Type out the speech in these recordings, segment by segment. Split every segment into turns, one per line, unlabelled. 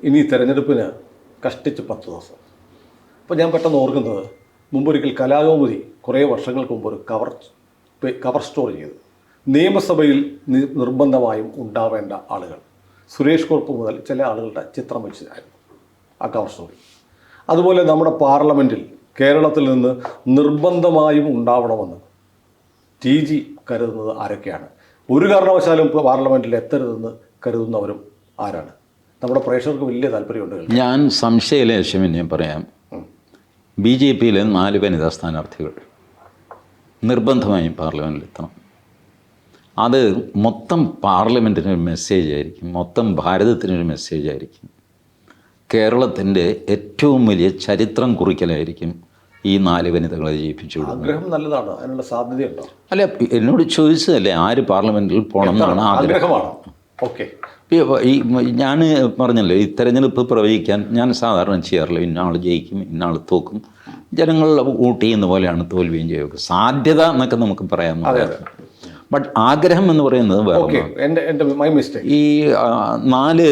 ഇനി തെരഞ്ഞെടുപ്പിന് കഷ്ടിച്ച് 10 ദിവസം. അപ്പോൾ ഞാൻ പെട്ടെന്ന് ഓർക്കുന്നത്, മുമ്പൊരിക്കൽ കലാകൗമുദി കുറേ വർഷങ്ങൾക്ക് മുമ്പ് ഒരു കവർ സ്റ്റോറി ചെയ്തു. നിയമസഭയിൽ നിർബന്ധമായും ഉണ്ടാവേണ്ട ആളുകൾ, സുരേഷ് കുറുപ്പ് മുതൽ ചില ആളുകളുടെ ചിത്രം വെച്ചതായിരുന്നു ആ കവർ സ്റ്റോറി. അതുപോലെ നമ്മുടെ പാർലമെൻറ്റിൽ കേരളത്തിൽ നിന്ന് നിർബന്ധമായും ഉണ്ടാവണമെന്ന് TG കരുതുന്നത് ആരൊക്കെയാണ്? ഒരു കാരണവശാലും പാർലമെൻറ്റിൽ എത്തരുതെന്ന് കരുതുന്നവരും ആരാണ്? നമ്മുടെ പ്രേക്ഷകർക്ക് വലിയ താല്പര്യമുണ്ട്.
ഞാൻ സംശയലേശം ഞാൻ പറയാം. BJPയിലെ 4 വനിതാ സ്ഥാനാർത്ഥികൾ നിർബന്ധമായും പാർലമെൻറ്റിലെത്തണം. അത് മൊത്തം പാർലമെൻറ്റിനൊരു മെസ്സേജ് ആയിരിക്കും, മൊത്തം ഭാരതത്തിനൊരു മെസ്സേജ് ആയിരിക്കും. കേരളത്തിൻ്റെ ഏറ്റവും വലിയ ചരിത്രം കുറിക്കലായിരിക്കും ഈ 4 വനിതകളെ ജയിപ്പിച്ചു വിടുന്നത്.
ആഗ്രഹം നല്ലതാണ്, അതിനുള്ള സാധ്യതയുണ്ടോ?
അല്ല, എന്നോട് ചോദിച്ചതല്ലേ ആര് പാർലമെൻറ്റിൽ പോകണം എന്നാണ് ആഗ്രഹമാണ്.
ഓക്കെ.
ഈ ഞാൻ പറഞ്ഞല്ലോ, ഈ തെരഞ്ഞെടുപ്പ് പ്രവചിക്കാൻ ഞാൻ സാധാരണ ചെയ്യാറില്ല. ഇന്നാൾ ജയിക്കും, ഇന്നാൾ തോക്കും. ജനങ്ങൾ വോട്ട് ചെയ്യുന്ന പോലെയാണ് തോൽവിയും ചെയ്യുക. സാധ്യത എന്നൊക്കെ നമുക്ക് പറയാം. ബട്ട് ആഗ്രഹം എന്ന് പറയുന്നത് വേറെ. ഈ 4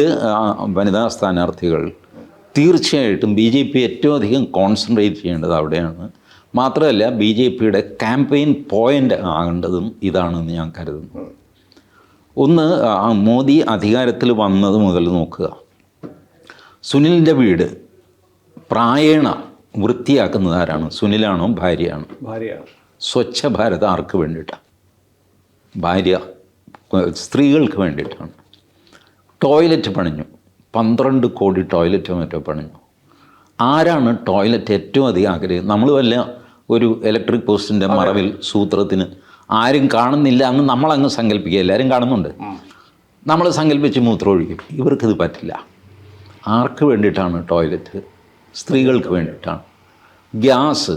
വനിതാ സ്ഥാനാർത്ഥികൾ തീർച്ചയായിട്ടും BJP ഏറ്റവും അധികം കോൺസെൻട്രേറ്റ് ചെയ്യേണ്ടത് അവിടെയാണ്. മാത്രമല്ല BJPയുടെ ക്യാമ്പയിൻ പോയിൻ്റ് ആകേണ്ടതും ഇതാണെന്ന് ഞാൻ കരുതുന്നു. ഒന്ന്, മോദി അധികാരത്തിൽ വന്നത് മുതൽ നോക്കുക, സുനിലിൻ്റെ വീട് പ്രായേണ വൃത്തിയാക്കുന്നത് ആരാണ്? സുനിലാണോ ഭാര്യയാണോ?
ഭാര്യയാണ്.
സ്വച്ഛ ഭാരത് ആർക്ക് വേണ്ടിയിട്ടാണ്? ഭാര്യ, സ്ത്രീകൾക്ക് വേണ്ടിയിട്ടാണ്. ടോയ്ലറ്റ് പണിഞ്ഞു, 12 കോടി ടോയ്ലറ്റോ മറ്റോ പണിഞ്ഞു. ആരാണ് ടോയ്ലറ്റ് ഏറ്റവും അധികം ആഗ്രഹിക്കുന്നത്? നമ്മൾ വല്ല ഒരു ഇലക്ട്രിക് പോസ്റ്റിൻ്റെ മറവിൽ സൂത്രത്തിന് ആരും കാണുന്നില്ല എന്ന് നമ്മളങ്ങ് സങ്കല്പിക്കുക. എല്ലാവരും കാണുന്നുണ്ട്, നമ്മൾ സങ്കല്പിച്ച് മൂത്രം ഒഴിക്കും. ഇവർക്കിത് പറ്റില്ല. ആർക്ക് വേണ്ടിയിട്ടാണ് ടോയ്ലറ്റ്? സ്ത്രീകൾക്ക് വേണ്ടിയിട്ടാണ്. ഗ്യാസ്,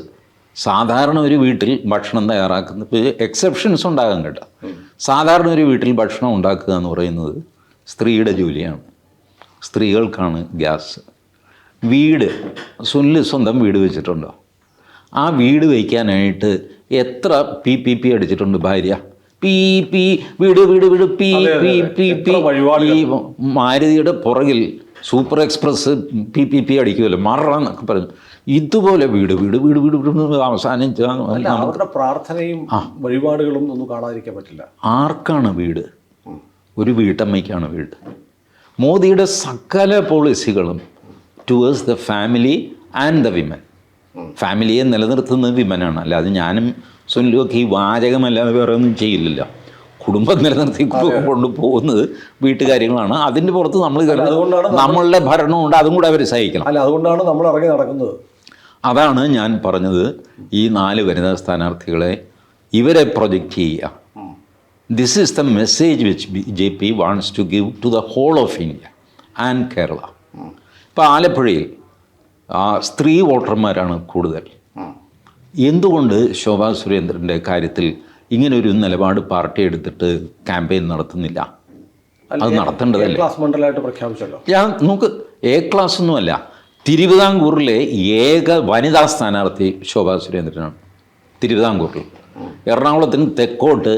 സാധാരണ ഒരു വീട്ടിൽ ഭക്ഷണം തയ്യാറാക്കുന്ന, ഇപ്പോൾ എക്സെപ്ഷൻസ് ഉണ്ടാകാൻ കേട്ടോ, സാധാരണ ഒരു വീട്ടിൽ ഭക്ഷണം ഉണ്ടാക്കുക എന്ന് പറയുന്നത് സ്ത്രീയുടെ ജോലിയാണ്. സ്ത്രീകൾക്കാണ് ഗ്യാസ്. വീട്, സുനിൽ സ്വന്തം വീട് വെച്ചിട്ടുണ്ടോ? ആ വീട് വയ്ക്കാനായിട്ട് എത്ര PPP അടിച്ചിട്ടുണ്ട് ഭാര്യ? വീട് വീട് വീട് PPP. ഈ മാരുതിയുടെ പുറകിൽ സൂപ്പർ എക്സ്പ്രസ് PPP അടിക്കുമല്ലോ, മറന്നൊക്കെ പറഞ്ഞു. ഇതുപോലെ വീട് വീട് വീട് വീട് വീട് അവസാനം
അവരുടെ പ്രാർത്ഥനയും വഴിപാടുകളും ഒന്നും കാണാതിരിക്കാൻ പറ്റില്ല.
ആർക്കാണ് വീട്? ഒരു വീട്ടമ്മയ്ക്കാണ് വീട്. മോദിയുടെ സകല പോളിസികളും towards the family and the women. ഫാമിലിയെ നിലനിർത്തുന്നത് വിമനാണ്. അല്ലാതെ ഞാനും സുനിലുമൊക്കെ ഈ വാചകമല്ലാതെ വേറെ ഒന്നും ചെയ്യില്ലല്ലോ. കുടുംബം നിലനിർത്തി കൊണ്ടുപോകുന്നത് വീട്ടുകാര്യങ്ങളാണ്. അതിൻ്റെ പുറത്ത് നമ്മളുടെ ഭരണമുണ്ട്, അതും കൂടെ അവർ സഹിക്കണം.
അല്ല, അതുകൊണ്ടാണ് നമ്മൾ ഇറങ്ങി നടക്കുന്നത്.
അതാണ് ഞാൻ പറഞ്ഞത്. ഈ 4 വനിതാ സ്ഥാനാർത്ഥികളെ ഇവരെ പ്രൊജക്റ്റ് ചെയ്യുക. This is the message which BJP wants to give to the whole of India and Kerala. ഇപ്പോൾ ആലപ്പുഴയിൽ സ്ത്രീ വോട്ടർമാരാണ് കൂടുതൽ. എന്തുകൊണ്ട് ശോഭാ സുരേന്ദ്രൻ്റെ കാര്യത്തിൽ ഇങ്ങനൊരു നിലപാട് പാർട്ടി എടുത്തിട്ട് ക്യാമ്പയിൻ നടത്തുന്നില്ല? അത് നടത്തേണ്ടതല്ലേ? ഞാൻ നോക്ക്, A ക്ലാസ് ഒന്നുമല്ല. തിരുവിതാംകൂറിലെ ഏക വനിതാ സ്ഥാനാർത്ഥി ശോഭാ സുരേന്ദ്രനാണ് തിരുവിതാംകൂറിൽ. എറണാകുളത്തിന് തെക്കോട്ട്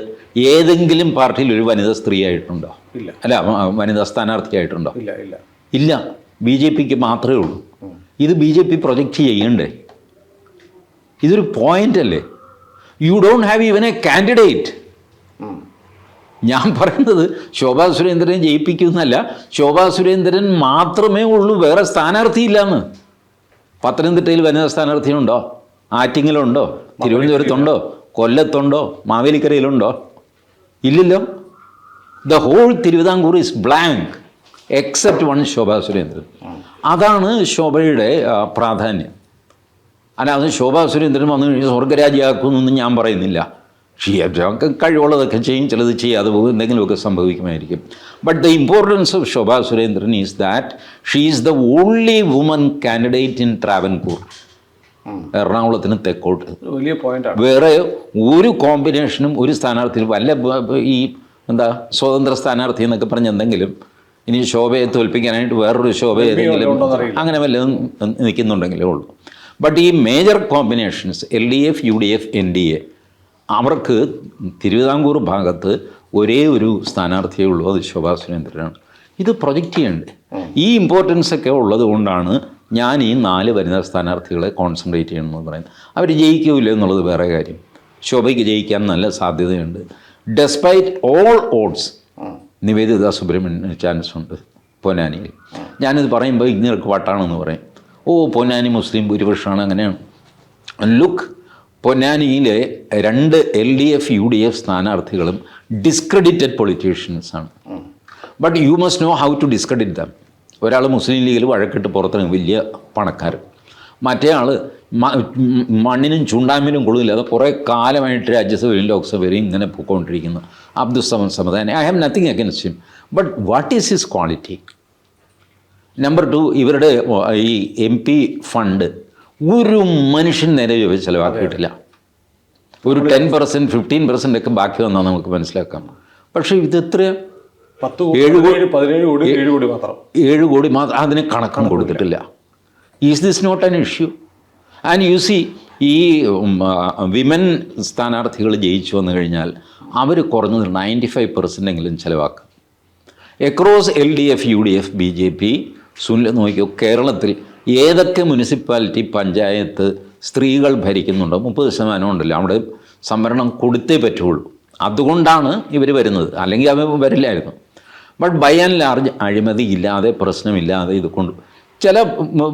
ഏതെങ്കിലും പാർട്ടിയിൽ ഒരു വനിതാ സ്ത്രീ ആയിട്ടുണ്ടോ?
ഇല്ല.
അല്ല, വനിതാ സ്ഥാനാർത്ഥിയായിട്ടുണ്ടോ?
ഇല്ല.
BJPക്ക് മാത്രമേ ഉള്ളൂ. ഇത് BJP പ്രൊജക്റ്റ് ചെയ്യണ്ടേ? ഇതൊരു പോയിന്റ് അല്ലേ? U don't have even A candidate. ഞാൻ പറയുന്നത് ശോഭാ സുരേന്ദ്രനെ ജയിപ്പിക്കുന്നല്ല, ശോഭാ സുരേന്ദ്രൻ മാത്രമേ ഉള്ളൂ, വേറെ സ്ഥാനാർത്ഥിയില്ലാന്ന്. പത്തനംതിട്ടയിൽ വനിതാ സ്ഥാനാർത്ഥിയുണ്ടോ? ആറ്റിങ്ങലുണ്ടോ? തിരുവനന്തപുരത്തുണ്ടോ? കൊല്ലത്തുണ്ടോ? മാവേലിക്കരയിലുണ്ടോ? ഇല്ലല്ലോ. The whole Thiruvithamkoor is blank except one Shobha Surendran. അതാണ് ശോഭയുടെ പ്രാധാന്യം. അല്ലാതെ ശോഭാ സുരേന്ദ്രൻ വന്നു കഴിഞ്ഞാൽ സ്വർഗരാജ്യമാക്കുമെന്നൊന്നും ഞാൻ പറയുന്നില്ല. കഴിവുള്ളതൊക്കെ ചെയ്യും, ചിലത് ചെയ്യാതെ പോകും, എന്തെങ്കിലുമൊക്കെ സംഭവിക്കുമായിരിക്കും. But the importance of Shobha Surendran is that she is the only woman candidate in Travancore. എറണാകുളത്തിന് തെക്കോട്ട്
വലിയ പോയിന്റാണ്.
വേറെ ഒരു കോമ്പിനേഷനും ഒരു സ്ഥാനാർത്ഥിയിൽ വല്ല ഈ സ്വതന്ത്ര സ്ഥാനാർത്ഥി എന്നൊക്കെ പറഞ്ഞ് എന്തെങ്കിലും ഇനി ശോഭയെ തോൽപ്പിക്കാനായിട്ട് വേറൊരു ശോഭ ഏതെങ്കിലും അങ്ങനെ വല്ലതും നിൽക്കുന്നുണ്ടെങ്കിലേ ഉള്ളൂ. ബട്ട് ഈ major combinations LDF, UDF, NDA അവർക്ക് തിരുവിതാംകൂർ ഭാഗത്ത് ഒരേ ഒരു സ്ഥാനാർത്ഥിയേ ഉള്ളൂ, അത് ശോഭാ സുരേന്ദ്രനാണ്. ഇത് പ്രൊജക്റ്റ് ചെയ്യണ്ടേ? ഈ ഇമ്പോർട്ടൻസ് ഒക്കെ ഉള്ളത് കൊണ്ടാണ് ഞാൻ ഈ 4 വരുന്ന സ്ഥാനാർത്ഥികളെ കോൺസെൻട്രേറ്റ് ചെയ്യണമെന്ന് പറയുന്നത്. അവർ ജയിക്കില്ല എന്നുള്ളത് വേറെ കാര്യം. ശോഭയ്ക്ക് ജയിക്കാൻ നല്ല സാധ്യതയുണ്ട്. ഡെസ്പൈറ്റ് ഓൾ ഓഡ്സ് നിവേദിത സുബ്രഹ്മണ്യന് ചാൻസ് ഉണ്ട് പൊന്നാനിയിൽ. ഞാനിത് പറയുമ്പോൾ ഇങ്ങനെയൊക്കെ വട്ടാണെന്ന് പറയും. പൊന്നാനി മുസ്ലിം ഭൂരിപക്ഷമാണ്, അങ്ങനെയാണ്. ലുക്ക്, പൊന്നാനിയിലെ 2 LDF UDF സ്ഥാനാർത്ഥികളും ഡിസ്ക്രെഡിറ്റഡ് പൊളിറ്റീഷ്യൻസാണ്. But you must know how to discredit them. ഒരാൾ മുസ്ലിം ലീഗിൽ വഴക്കിട്ട് പുറത്തിറങ്ങി വലിയ പണക്കാരൻ, മറ്റേ ആൾ മണ്ണിനും ചുണ്ടാമ്പിനും കൊള്ളില്ലാതെ കുറേ കാലമായിട്ട് രാജ്യസഭയിലും ലോക്സഭയിലും ഇങ്ങനെ പോയിക്കൊണ്ടിരിക്കുന്നു Abdul Samad. I have nothing against him, but what is his quality? Number 2, ഇവരുടെ ഈ MP ഫണ്ട് ഒരു മനുഷ്യൻ നേരെ ചിലവാക്കിയിട്ടില്ല. ഒരു 10%, 15% ഒക്കെ ബാക്കി വന്നാൽ നമുക്ക് മനസ്സിലാക്കാം. പക്ഷേ ഇത് എത്ര? 7 കോടി മാത്രം. അതിന് കണക്കും കൊടുത്തിട്ടില്ല. Is this not an issue? And you see, ഈ വിമൻ സ്ഥാനാർത്ഥികൾ ജയിച്ചു വന്നു കഴിഞ്ഞാൽ അവർ കുറഞ്ഞത് 95% എങ്കിലും ചിലവാക്കും. Across LDF UDF BJP Sunil നോക്കിയോ, കേരളത്തിൽ ഏതൊക്കെ മുനിസിപ്പാലിറ്റി പഞ്ചായത്ത് സ്ത്രീകൾ ഭരിക്കുന്നുണ്ടോ 30% ഉണ്ടല്ലോ, അവിടെ സംവരണം കൊടുത്തേ പറ്റുള്ളൂ. അതുകൊണ്ടാണ് ഇവർ വരുന്നത്, അല്ലെങ്കിൽ അവർ വരില്ലായിരുന്നു. ബട്ട് ബൈ ആൻഡ് ലാർജ് അഴിമതി ഇല്ലാതെ, പ്രശ്നമില്ലാതെ ഇത് കൊണ്ട് ചില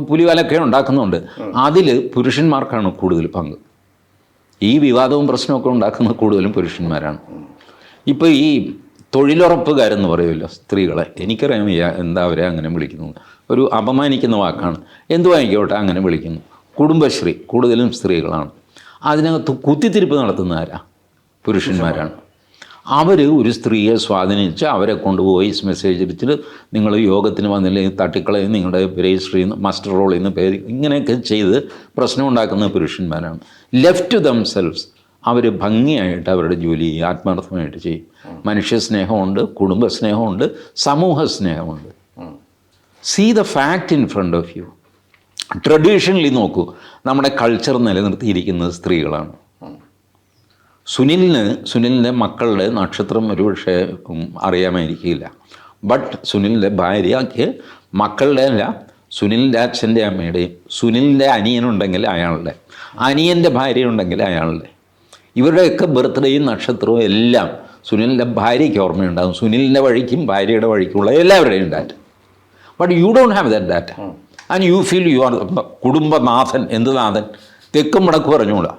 പുലിവാലൊക്കെ ഉണ്ടാക്കുന്നുണ്ട്. അതിൽ പുരുഷന്മാർക്കാണ് കൂടുതൽ പങ്ക്. ഈ വിവാദവും പ്രശ്നമൊക്കെ ഉണ്ടാക്കുന്നത് കൂടുതലും പുരുഷന്മാരാണ്. ഇപ്പോൾ ഈ തൊഴിലുറപ്പുകാരെന്ന് പറയുമല്ലോ സ്ത്രീകളെ, എനിക്കറിയാം എന്താ അവരെ അങ്ങനെ വിളിക്കുന്നത്, ഒരു അപമാനിക്കുന്ന വാക്കാണ്. എന്തുവായിക്കോട്ടെ അങ്ങനെ വിളിക്കുന്നു. കുടുംബശ്രീ കൂടുതലും സ്ത്രീകളാണ്. അതിനകത്ത് കുത്തിത്തിരിപ്പ് നടത്തുന്ന ആരാ? പുരുഷന്മാരാണ്. അവർ ഒരു സ്ത്രീയെ സ്വാധീനിച്ച് അവരെ കൊണ്ട് വോയിസ് മെസ്സേജ് അടിച്ചിട്ട് നിങ്ങൾ യോഗത്തിന് വന്നില്ലെങ്കിൽ തട്ടിക്കളയും, നിങ്ങളുടെ രജിസ്റ്റർ ചെയ്യുന്ന മാസ്റ്റർ റോളിൽ നിന്ന് പേര്, ഇങ്ങനെയൊക്കെ ചെയ്ത് പ്രശ്നം ഉണ്ടാക്കുന്ന പുരുഷന്മാരാണ്. ലെഫ്റ്റ് ദംസെൽവ്സ് അവർ ഭംഗിയായിട്ട് അവരുടെ ജോലി ആത്മാർത്ഥമായിട്ട് ചെയ്യും. മനുഷ്യ സ്നേഹമുണ്ട്, കുടുംബ സ്നേഹമുണ്ട്, സമൂഹ സ്നേഹമുണ്ട്. See the fact in front of you. Traditionally നോക്കൂ, നമ്മുടെ കൾച്ചർ നിലനിർത്തിയിരിക്കുന്നത് സ്ത്രീകളാണ്. സുനിലിൻ്റെ മക്കളുടെ നക്ഷത്രം ഒരുപക്ഷെ അറിയാമായിരിക്കില്ല. ബട്ട് സുനിലിൻ്റെ ഭാര്യയ്ക്ക് മക്കളുടെ അല്ല, സുനിലിൻ്റെ അച്ഛൻ്റെ അമ്മയുടെയും, സുനിലിൻ്റെ അനിയനുണ്ടെങ്കിൽ അയാളുടെ, അനിയൻ്റെ ഭാര്യയുണ്ടെങ്കിൽ അയാളുടെ, ഇവരുടെയൊക്കെ ബർത്ത്ഡേയും നക്ഷത്രവും എല്ലാം സുനിലിൻ്റെ ഭാര്യയ്ക്ക് ഓർമ്മയുണ്ടാകും. സുനിലിൻ്റെ വഴിക്കും ഭാര്യയുടെ വഴിക്കുള്ള എല്ലാവരുടെയും data. But you don't have that data and you feel you are കുടുംബനാഥൻ. എന്ത് നാഥൻ? തെക്കും വടക്കും പറഞ്ഞുകൂടാ.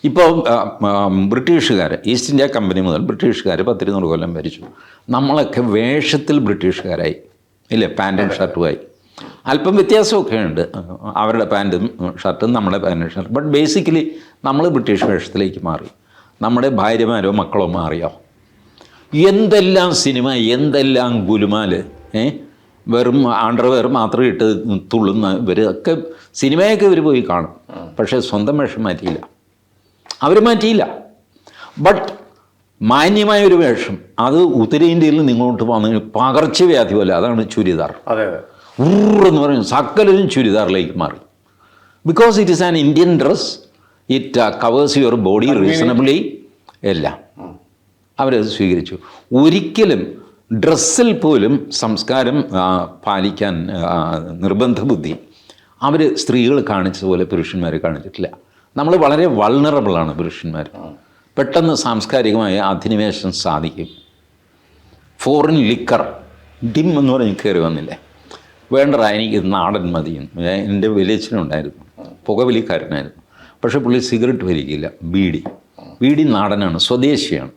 ഇപ്പോൾ ബ്രിട്ടീഷുകാർ, ഈസ്റ്റ് ഇന്ത്യ കമ്പനി മുതൽ ബ്രിട്ടീഷുകാർ 10-200 കൊല്ലം ഭരിച്ചു. നമ്മളൊക്കെ വേഷത്തിൽ ബ്രിട്ടീഷുകാരായി ഇല്ലേ, പാൻറ്റും ഷർട്ടുമായി. അല്പം വ്യത്യാസമൊക്കെ ഉണ്ട്, അവരുടെ പാൻറ്റും ഷർട്ടും നമ്മുടെ പാൻറ്റും ഷർട്ടും. ബട്ട് ബേസിക്കലി നമ്മൾ ബ്രിട്ടീഷ് വേഷത്തിലേക്ക് മാറി. നമ്മുടെ ഭാര്യമാരോ മക്കളോ മാറിയോ? എന്തെല്ലാം സിനിമ, എന്തെല്ലാം ഗുലുമാല്, വെറും അണ്ടർവെയർ മാത്രം ഇട്ട് തുള്ളുന്ന ഇവരൊക്കെ സിനിമയൊക്കെ ഇവർ പോയി കാണും. പക്ഷേ സ്വന്തം വേഷം മാറ്റിയില്ല, അവർ മാറ്റിയില്ല. ബട്ട് മാന്യമായൊരു വേഷം, അത് ഉത്തരേന്ത്യയിൽ നിങ്ങോട്ട് വന്ന് പകർച്ചവ്യാധി പോലെ, അതാണ് ചുരിദാർ. എന്ന് പറയും, സകലരും ചുരിദാറിലേക്ക് മാറി. Because it is an Indian dress, it covers your body reasonably, എല്ലാം അവരത് സ്വീകരിച്ചു. ഒരിക്കലും ഡ്രസ്സിൽ പോലും സംസ്കാരം പാലിക്കാൻ നിർബന്ധ ബുദ്ധി അവർ സ്ത്രീകൾ കാണിച്ചതുപോലെ പുരുഷന്മാർ കാണിച്ചിട്ടില്ല. നമ്മൾ വളരെ വൾണറബിളാണ് പുരുഷന്മാർ. പെട്ടെന്ന് സാംസ്കാരികമായ അധിനിവേശം സാധിക്കും. ഫോറിൻ ലിക്കർ ഡിം എന്ന് പറഞ്ഞ് കയറി വന്നില്ലേ, വേണ്ടടാ എനിക്ക് നാടൻ മതിയും. എൻ്റെ വില്ലേജിനുണ്ടായിരുന്നു, പുകവലിക്കാരനായിരുന്നു. പക്ഷേ പുള്ളി സിഗരറ്റ് വലിക്കില്ല, ബീഡി നാടനാണ്, സ്വദേശിയാണ്.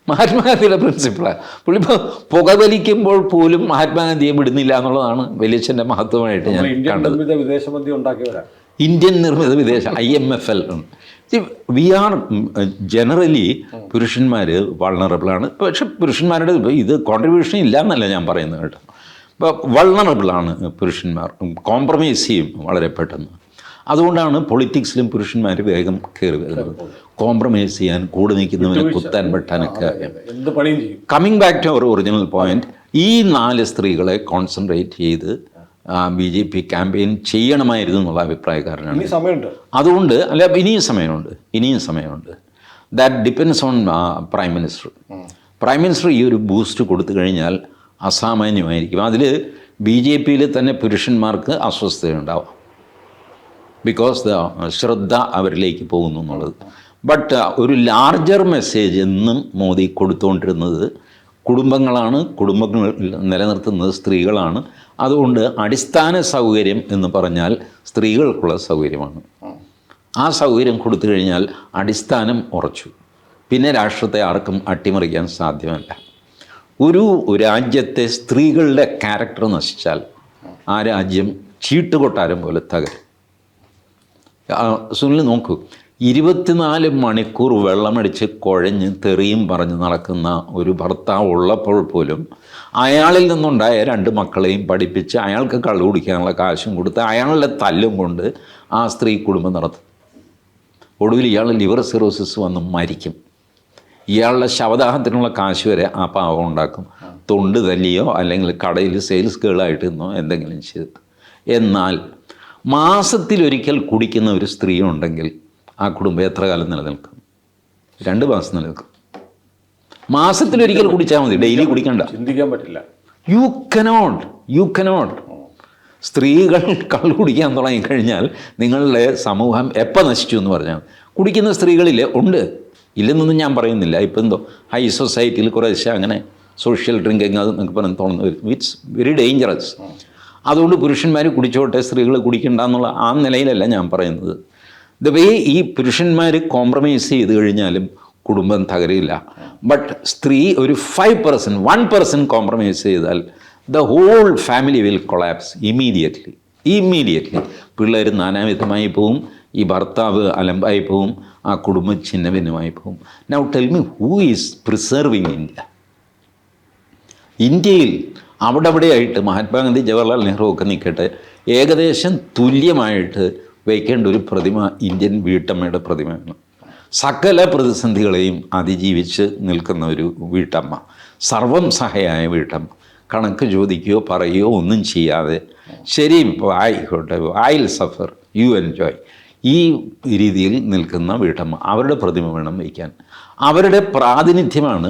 മഹാത്മാഗാന്ധിയുടെ പ്രിൻസിപ്പിളാണ്. പുള്ളി ഇപ്പോൾ പുകവലിക്കുമ്പോൾ പോലും മഹാത്മാഗാന്ധിയെ വിടുന്നില്ല എന്നുള്ളതാണ് വലിയച്ഛൻ്റെ മഹത്വമായിട്ട് ഞാൻ കണ്ടത്. ഇന്ത്യൻ നിർമ്മിത വിദേശ IMFL. വി ആർ ജനറലി പുരുഷന്മാർ വൾണറബിളാണ്. പക്ഷെ പുരുഷന്മാരുടെ ഇത് കോൺട്രിബ്യൂഷൻ ഇല്ല എന്നല്ല ഞാൻ പറയുന്നത് കേട്ടോ. ഇപ്പോൾ വൾണറബിളാണ് പുരുഷന്മാർ, കോംപ്രമൈസ് ചെയ്യും വളരെ പെട്ടെന്ന്. അതുകൊണ്ടാണ് പൊളിറ്റിക്സിലും പുരുഷന്മാർ വേഗം കയറി വരുന്നത്. കോംപ്രമൈസ് ചെയ്യാൻ, കൂടെ നിൽക്കുന്നവനെ കുത്താൻ വെട്ടാനൊക്കെ. Coming back to our original point, ഈ 4 സ്ത്രീകളെ കോൺസെൻട്രേറ്റ് ചെയ്ത് BJP ക്യാമ്പയിൻ ചെയ്യണമായിരുന്നു എന്നുള്ള അഭിപ്രായക്കാരനാണ്. അതുകൊണ്ട് അല്ല, ഇനിയും സമയമുണ്ട്. That depends on prime minister. Prime minister ഈ ഒരു ബൂസ്റ്റ് കൊടുത്തു കഴിഞ്ഞാൽ അസാമാന്യമായിരിക്കും. അതിൽ BJP-യിൽ തന്നെ പുരുഷന്മാർക്ക് അസ്വസ്ഥതയുണ്ടാവാം, ബിക്കോസ് ശ്രദ്ധ അവരിലേക്ക് പോകുന്നു എന്നുള്ളത്. ബട്ട് ഒരു ലാർജർ മെസ്സേജ് എന്നും മോദി കൊടുത്തുകൊണ്ടിരുന്നത് കുടുംബങ്ങളാണ്, കുടുംബങ്ങൾ നിലനിർത്തുന്നത് സ്ത്രീകളാണ്. അതുകൊണ്ട് അടിസ്ഥാന സൗകര്യം എന്ന് പറഞ്ഞാൽ സ്ത്രീകൾക്കുള്ള സൗകര്യമാണ്. ആ സൗകര്യം കൊടുത്തു കഴിഞ്ഞാൽ അടിസ്ഥാനം ഉറച്ചു. പിന്നെ രാഷ്ട്രത്തെ ആർക്കും അട്ടിമറിക്കാൻ സാധ്യമല്ല. ഒരു രാജ്യത്തെ സ്ത്രീകളുടെ ക്യാരക്ടർ നശിച്ചാൽ ആ രാജ്യം ചീട്ടുകൊട്ടാരം പോലെ തകരും. സുനിൽ നോക്കൂ, 24 മണിക്കൂർ വെള്ളമടിച്ച് കുഴഞ്ഞ് തെറിയും പറഞ്ഞ് നടക്കുന്ന ഒരു ഭർത്താവ് ഉള്ളപ്പോൾ പോലും അയാളിൽ നിന്നുണ്ടായ 2 മക്കളെയും പഠിപ്പിച്ച് അയാൾക്ക് കള്ളു കുടിക്കാനുള്ള കാശും കൊടുത്ത് അയാളുടെ തല്ലും കൊണ്ട് ആ സ്ത്രീ കുടുംബം നടത്തും. ഒടുവിൽ ഇയാൾ ലിവർ സിറോസിസ് വന്ന് മരിക്കും. ഇയാളുടെ ശവദാഹത്തിനുള്ള കാശ് വരെ ആ പാവം ഉണ്ടാക്കും, തൊണ്ട് തല്ലിയോ അല്ലെങ്കിൽ കടയിൽ സെയിൽസ് ഗേളായിട്ട് നിന്നോ എന്തെങ്കിലും ചെയ്ത്. എന്നാൽ മാസത്തിലൊരിക്കൽ കുടിക്കുന്ന ഒരു സ്ത്രീ ഉണ്ടെങ്കിൽ ആ കുടുംബം എത്ര കാലം നിലനിൽക്കും? 2 മാസം നിലനിൽക്കും. മാസത്തിലൊരിക്കൽ കുടിച്ചാൽ മതി, ഡെയിലി കുടിക്കണ്ട.
ചിന്തിക്കാൻ പറ്റില്ല.
You cannot. സ്ത്രീകൾ കള്ളു കുടിക്കാൻ തുടങ്ങിക്കഴിഞ്ഞാൽ നിങ്ങളുടെ സമൂഹം എപ്പോൾ നശിച്ചു എന്ന് പറഞ്ഞാൽ, കുടിക്കുന്ന സ്ത്രീകളിൽ ഉണ്ട്, ഇല്ലെന്നൊന്നും ഞാൻ പറയുന്നില്ല. ഇപ്പം എന്തോ ഹൈ സൊസൈറ്റിയിൽ കുറേശ്ശെ അങ്ങനെ സോഷ്യൽ ഡ്രിങ്കിങ് അത് എന്നൊക്കെ പറഞ്ഞ് തുറന്ന് വരും. It's very dangerous. അതുകൊണ്ട് പുരുഷന്മാർ കുടിച്ചോട്ടെ, സ്ത്രീകൾ കുടിക്കണ്ട എന്നുള്ള ആ നിലയിലല്ല ഞാൻ പറയുന്നത്. ദ വേ ഈ പുരുഷന്മാർ കോംപ്രമൈസ് ചെയ്ത് കഴിഞ്ഞാലും കുടുംബം തകരില്ല. ബട്ട് സ്ത്രീ ഒരു 5%, 1% കോംപ്രമൈസ് ചെയ്താൽ the whole family will collapse immediately. പിള്ളേർ നാനാവിധമായി പോവും, ഈ ഭർത്താവ് അലമ്പായി പോവും, ആ കുടുംബം ഛിന്നഭിന്നമായി പോവും. Now tell me, who is preserving India? ഇന്ത്യയിൽ അവിടെയായിട്ട് മഹാത്മാഗാന്ധി, ജവഹർലാൽ നെഹ്റു ഒക്കെ നിൽക്കട്ടെ, ഏകദേശം തുല്യമായിട്ട് വയ്ക്കേണ്ട ഒരു പ്രതിമ ഇന്ത്യൻ വീട്ടമ്മയുടെ പ്രതിമയാണ്. സകല പ്രതിസന്ധികളെയും അതിജീവിച്ച് നിൽക്കുന്ന ഒരു വീട്ടമ്മ, സർവം സഹയായ വീട്ടമ്മ. കണക്ക് ചോദിക്കുകയോ പറയുകയോ ഒന്നും ചെയ്യാതെ, ശരി ഇപ്പോൾ ആയിക്കോട്ടെ, I will Zafar, you enjoy, ഈ രീതിയിൽ നിൽക്കുന്ന വീട്ടമ്മ. അവരുടെ പ്രതിമ വേണം വയ്ക്കാൻ. അവരുടെ പ്രാതിനിധ്യമാണ്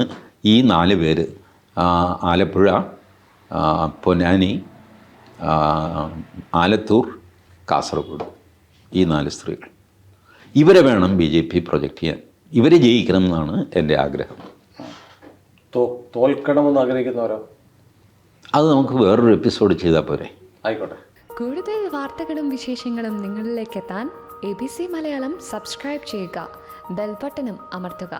ഈ 4 പേര്: ആലപ്പുഴ, പൊന്നാനി, ആലത്തൂർ, കാസർഗോഡ്. ഈ 4 സ്ത്രീകൾ. ഇവരെ വേണം BJP പ്രൊജക്റ്റ് ചെയ്യാൻ. ഇവരെ ജയിക്കണം എന്നാണ് എൻ്റെ ആഗ്രഹം.
തോൽക്കണമെന്ന് ആഗ്രഹിക്കുന്നവരോ?
അത് നമുക്ക് വേറൊരു എപ്പിസോഡ് ചെയ്താൽ പോരെ?
ആയിക്കോട്ടെ.
കൂടുതൽ വാർത്തകളും വിശേഷങ്ങളും നിങ്ങളിലേക്ക് എത്താൻ ABC മലയാളം സബ്സ്ക്രൈബ് ചെയ്യുക, ബെൽ ബട്ടണും അമർത്തുക.